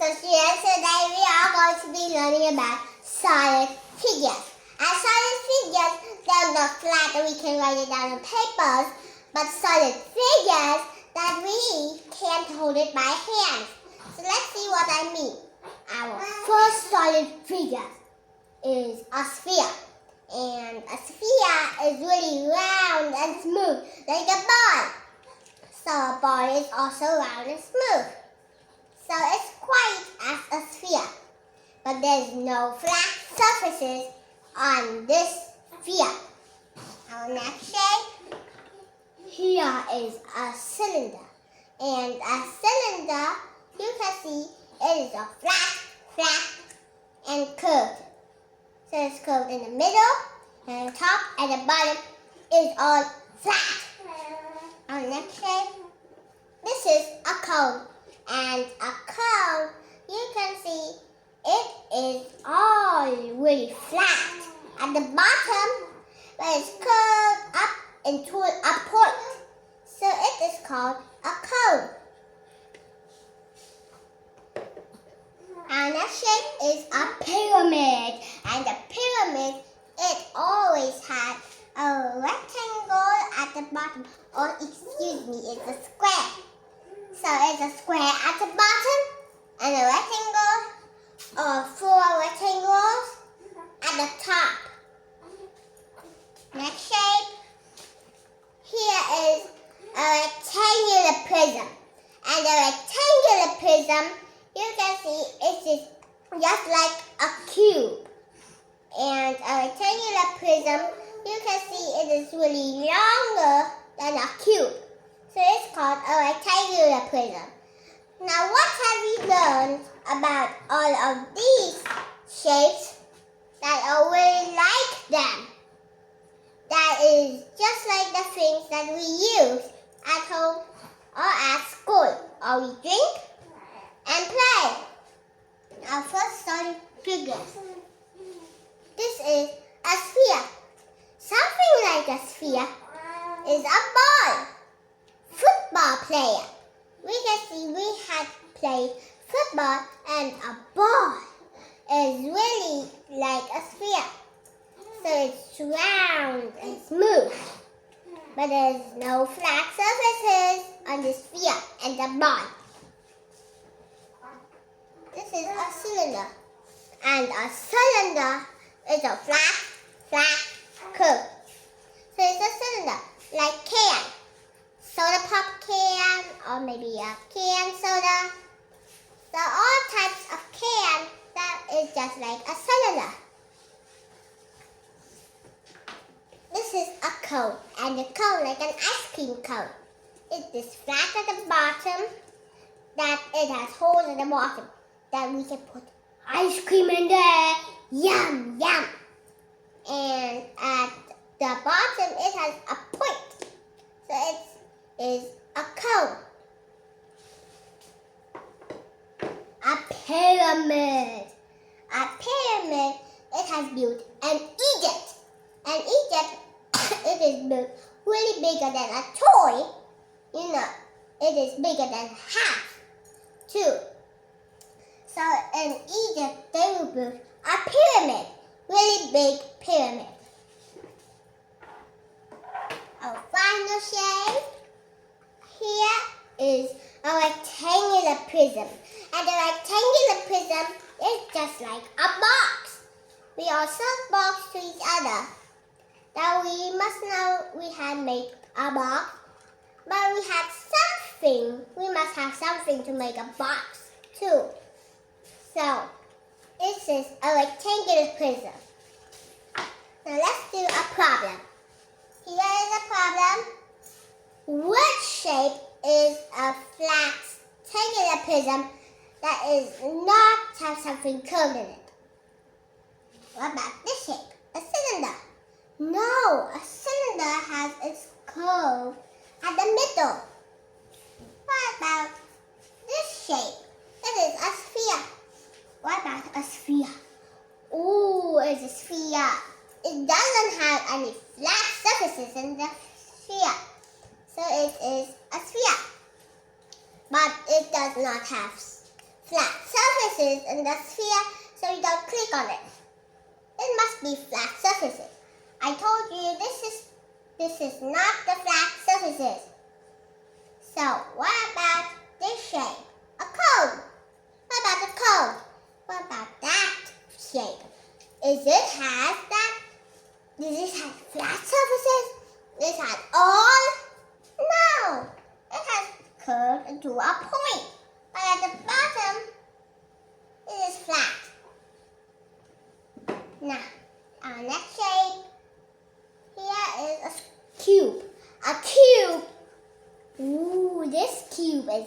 So students, today we are going to be learning about solid figures. And solid figures, they're not flat that we can write it down on papers, but solid figures that we can't hold it by hands. So let's see what I mean. Our first solid figure is a sphere. And a sphere is really round and smooth, like a ball. So a ball is also round and smooth. So it's quite as a sphere. But there's no flat surfaces on this sphere. Our next shape, here is a cylinder. And a cylinder, you can see it is a flat, and curved. So it's curved in the middle, and the top and the bottom is all flat. Our next shape, this is a cone. And a cone, you can see it is all really flat at the bottom, but it's curved up into a point. So it is called a cone. Our next shape is a pyramid. And the pyramid, it always had a rectangle at the bottom. Or excuse me, it's a square. So it's a square at the bottom and a rectangle or 4 rectangles at the top. Next shape, here is a rectangular prism. And the rectangular prism, you can see it is just like a cube. And a rectangular prism, you can see it is really longer than a cube. So it's called a rectangular prism. Now what have you learned about all of these shapes that are really like them? That is just like the things that we use at home or at school. Or we drink and play. Our first solid figure. This is a sphere. Something like a sphere is a ball. Football player. We can see we had played football and a ball is really like a sphere. So it's round and smooth. But there's no flat surfaces on the sphere and the ball. This is a cylinder. And a cylinder is a flat curve. So it's a cylinder like can. Soda pop can or maybe a can soda. So all types of can that is just like a cylinder. This is a cone, and the cone like an ice cream cone. It is flat at the bottom, that it has holes at the bottom that we can put ice cream in there. Yum, yum. And at the bottom it has a point. So it is a cone. A pyramid. A pyramid, it has built in Egypt. And Egypt, it is built really bigger than a toy. You know, it is bigger than half, too. So in Egypt, they will build a pyramid. Really big pyramid. Our final shape. Here is a rectangular prism. And the rectangular prism is just like a box. We all serve box to each other. Now we must know we had made a box. But we had something. We must have something to make a box too. So this is a rectangular prism. Now let's do a problem. Here is a problem. Which shape is a flat rectangular prism that is not have something curved in it? What about this shape? A cylinder. No, a cylinder has its curve at the middle. What about this shape? It is a sphere. What about a sphere? Ooh, it's a sphere. It doesn't have any flat surfaces in the sphere. So it is a sphere. But it does not have flat surfaces. surfaces in the sphere, so you don't click on it. It must be flat surfaces. I told you this is not the flat surfaces. So what about this shape? A cone. What about the cone? What about that shape? Does it have flat surfaces? This has all? No. It has curved into a point. But at the bottom, it is flat. Now, our next shape here is a cube. A cube. Ooh, this cube is